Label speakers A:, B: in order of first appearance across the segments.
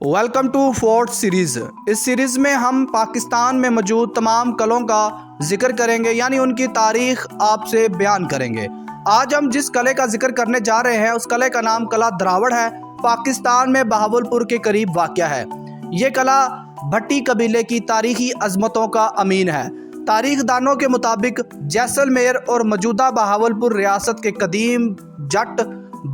A: Welcome to fort series. इस series में हम पाकिस्तान में मौजूद तमाम कलों का जिक्र करेंगे, यानी उनकी तारीख़ आपसे बयान करेंगे। आज हम जिस कले का जिक्र करने जा रहे हैं उस कले का नाम कला द्रावड़ है। पाकिस्तान में बहावलपुर के करीब वाक़या है। ये कला भट्टी कबीले की तारीख़ी अज़मतों का अमीन है। तारीख़ दानों के मुताबिक जैसलमेर और मौजूदा बहावलपुर रियासत के कदीम जट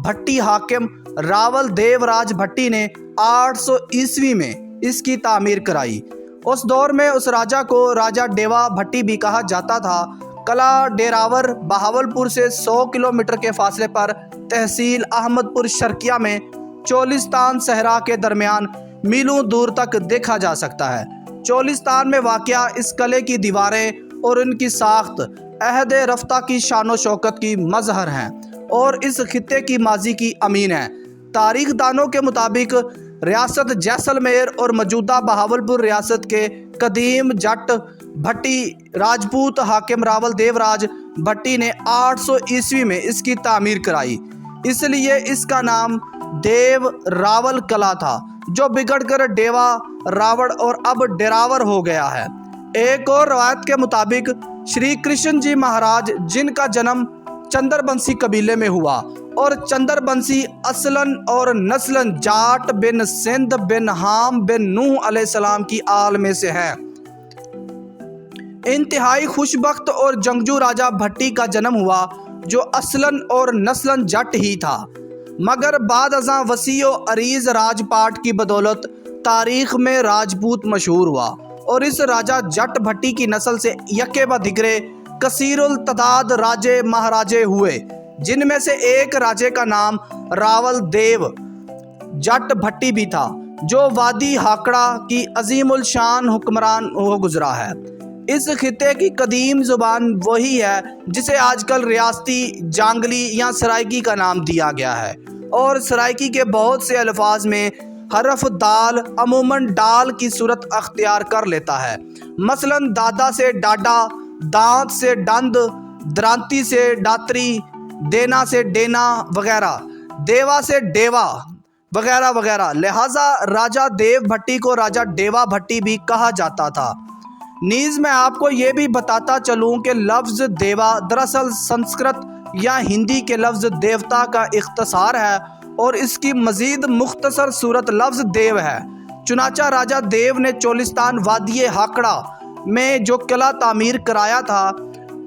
A: भट्टी हाकिम रावल देवराज भट्टी ने 800 ईस्वी में इसकी तामीर कराई। उस दौर में उस राजा को राजा डेवा भट्टी भी कहा जाता था। कला डेरावर बहावलपुर से 100 किलोमीटर के फासले पर तहसील अहमदपुर शर्किया में चोलिस्तान सहरा के दरमियान मीलों दूर तक देखा जा सकता है। चोलिस्तान में वाक़या इस कले की दीवारें और उनकी साख्त अहद रफ्ता की शान व शौकत की मज़हर हैं और इस खित्ते की माजी की अमीन है। तारीख़ दानों के मुताबिक रियासत जैसलमेर और मौजूदा बहावलपुर रियासत के कदीम जट भट्टी राजपूत हाकिम रावल देवराज भट्टी ने 800 ईस्वी में इसकी तामीर कराई, इसलिए इसका नाम देव रावल कला था, जो बिगड़कर डेवा रावड़ और अब डेरावर हो गया है। एक और रवायत के मुताबिक श्री कृष्ण जी महाराज, जिनका जन्म चंद्रबंसी कबीले में हुआ और चंद्रबंसी असलन और नस्लन जाट बिन सिंध बिन हाम बिन नूह अलैहिस्सलाम की आल में से है। इंतहाई खुशबख्त और जंगजू राजा भट्टी का जन्म हुआ, जो असलन और नस्लन जट ही था, मगर बाद अज़ां वसीओ अरीज राजपाट की बदौलत तारीख़ में राजपूत मशहूर हुआ और इस राजा जट भट्टी की नस्ल से यके ब दिगरे कसीरुल तदाद राजे महाराजे हुए, जिनमें से एक राजे का नाम रावल देव जट भट्टी भी था, जो वादी हाकड़ा की अजीमुल शान हुक्मरान हो गुजरा है। इस खित्ते की कदीम ज़ुबान वही है जिसे आजकल रियासती जांगली या सराइकी का नाम दिया गया है, और सराइकी के बहुत से अल्फाज में हरफ दाल अमूमन डाल की सूरत अख्तियार कर लेता है। मसलन दादा से डाडा, दांत से दंद, द्रांति से दात्री, देना से डेना वगैरह, देवा से डेवा वगैरह वगैरह। लिहाजा राजा देव भट्टी को राजा डेवा भट्टी भी कहा जाता था। नीज़ मैं आपको ये भी बताता चलूँ कि लफ्ज़ देवा दरअसल संस्कृत या हिंदी के लफ्ज़ देवता का इख्तिसार है और इसकी मज़ीद मुख्तसर सूरत लफ्ज़ देव है। चुनाचा राजा देव ने चोलिस्तान वादी हाकड़ा में जो किला तामीर कराया था,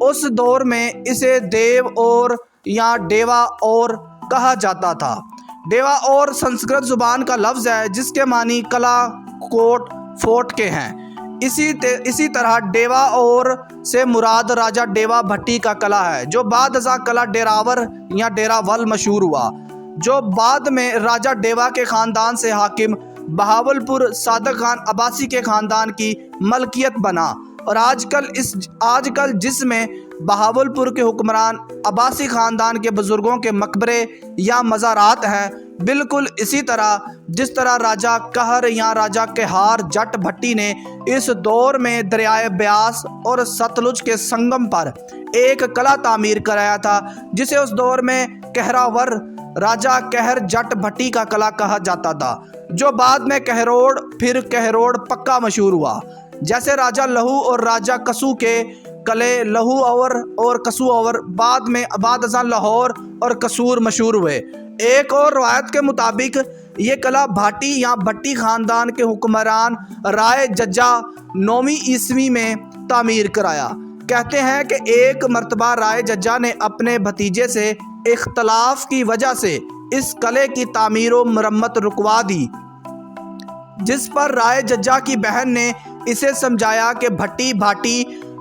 A: उस दौर में इसे देव और या डेवा और कहा जाता था। डेवा और संस्कृत ज़ुबान का लफ्ज़ है जिसके मानी कला कोट फोर्ट के हैं। इसी तरह डेवा और से मुराद राजा डेवा भट्टी का कला है, जो बाद अज़ां कला डेरावर या डेरावल मशहूर हुआ, जो बाद में राजा डेवा के ख़ानदान से हाकिम बहावलपुर सादक खान अब्बासी के ख़ानदान की मलकियत बना। और आजकल जिसमें बहावलपुर के हुक्मरान अब्बासी ख़ानदान के बुज़ुर्गों के मकबरे या मज़ारात हैं, बिल्कुल इसी तरह जिस तरह राजा कहर या राजा केहार जट भट्टी ने इस दौर में दरियाए ब्यास और सतलुज के संगम पर एक कला तामीर कराया था, जिसे उस दौर में कहरावर राजा कहर जट भट्टी का कला कहा जाता था, जो बाद में कहरोड़ फिर कहरोड़ पक्का मशहूर हुआ। जैसे राजा लहू और राजा कसू के कले लहू और कसू और बाद अज़ां लाहौर और कसूर मशहूर हुए। एक और रवायत के मुताबिक ये कला भाटी या भट्टी ख़ानदान के हुक्मरान राय जज्जा 9वीं ईस्वी में तामीर कराया। कहते हैं कि एक मर्तबा राय जज्जा ने अपने भतीजे से इख्तलाफ की वजह से इस कले की तामीर व मरम्मत रुकवा दी, जिस पर राय जज्जा की बहन ने इसे समझाया कि भट्टी भाटी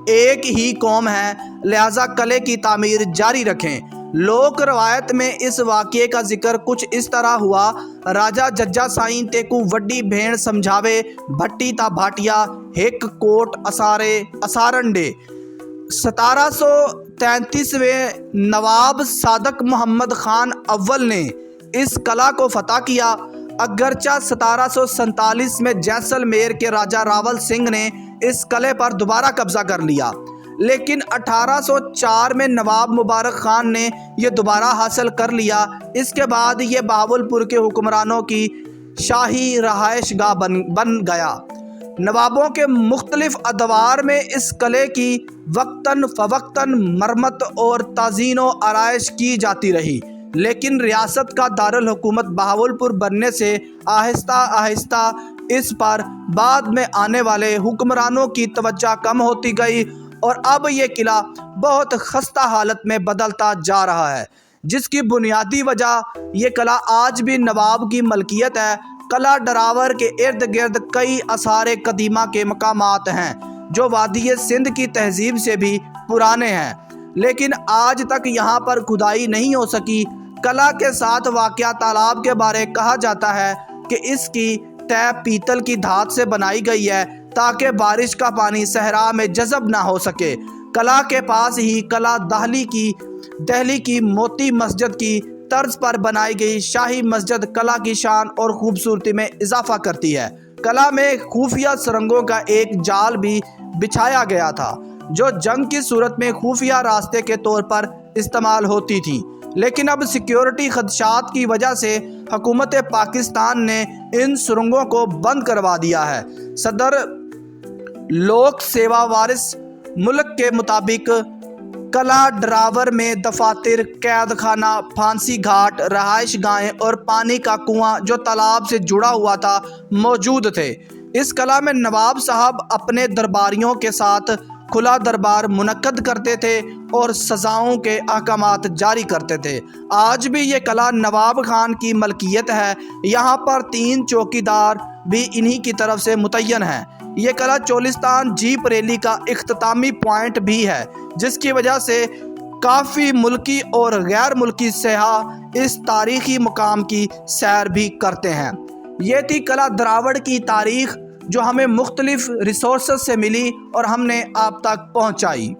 A: एक ही कौम है, लिहाजा कले की तामीर जारी रखें। लोक रवायत में इस वाक़े का जिक्र कुछ इस तरह हुआ। राजा जज्जा साईं तेकू वड्डी भेड़ समझावे भट्टी ता भाटिया हिक कोट असारंडे। 1733वें नवाब सादक मोहम्मद खान अव्वल ने इस कला को फतह किया। अगरचा 1747 में जैसलमेर के राजा रावल सिंह ने इस कले पर दोबारा कब्जा कर लिया, लेकिन 1804 में नवाब मुबारक खान ने यह दोबारा हासिल कर लिया। इसके बाद ये बहावलपुर के हुक्मरानों की شاہی رہائش گاہ بن گیا۔ نوابوں کے مختلف ادوار میں اس قلعے کی وقتاً فوقتاً مرمت اور تزئین و آرائش کی جاتی رہی، لیکن ریاست کا دارالحکومت بہاولپور بننے سے آہستہ آہستہ اس پر بعد میں آنے والے حکمرانوں کی توجہ کم ہوتی گئی اور اب یہ قلعہ بہت خستہ حالت میں بدلتا جا رہا ہے، جس کی بنیادی وجہ یہ قلعہ آج بھی نواب کی ملکیت ہے۔ قلعہ ڈراور کے ارد گرد کئی آثار قدیمہ کے مقامات ہیں جو وادی سندھ کی تہذیب سے بھی پرانے ہیں، لیکن آج تک یہاں پر کھدائی نہیں ہو سکی۔ قلعہ کے ساتھ واقع تالاب کے بارے کہا جاتا ہے کہ اس کی تہ پیتل کی دھات سے بنائی گئی ہے تاکہ بارش کا پانی صحرا میں جذب نہ ہو سکے۔ قلعہ کے پاس ہی قلعہ دہلی کی موتی مسجد کی طرز پر بنائی گئی شاہی مسجد قلعہ کی شان اور خوبصورتی میں اضافہ کرتی ہے۔ قلعہ میں خفیہ سرنگوں کا ایک جال بھی بچھایا گیا تھا جو جنگ کی صورت میں خفیہ راستے کے طور پر استعمال ہوتی تھی، لیکن اب سیکیورٹی خدشات کی وجہ سے حکومت پاکستان نے ان سرنگوں کو بند کروا دیا ہے۔ صدر لوک سیوا وارث ملک کے مطابق قلعہ ڈراور میں دفاتر، قید خانہ، پھانسی گھاٹ، رہائش گاہیں اور پانی کا کنواں جو تالاب سے جڑا ہوا تھا موجود تھے۔ اس قلعہ میں نواب صاحب اپنے درباریوں کے ساتھ کھلا دربار منعقد کرتے تھے اور سزاؤں کے احکامات جاری کرتے تھے۔ آج بھی یہ قلعہ نواب خان کی ملکیت ہے۔ یہاں پر 3 چوکیدار بھی انہی کی طرف سے متعین ہیں۔ یہ قلعہ چولستان جیپ ریلی کا اختتامی پوائنٹ بھی ہے، جس کی وجہ سے کافی ملکی اور غیر ملکی سیاح اس تاریخی مقام کی سیر بھی کرتے ہیں۔ یہ تھی قلعہ دراوڑ کی تاریخ جو ہمیں مختلف ریسورسز سے ملی اور ہم نے آپ تک پہنچائی۔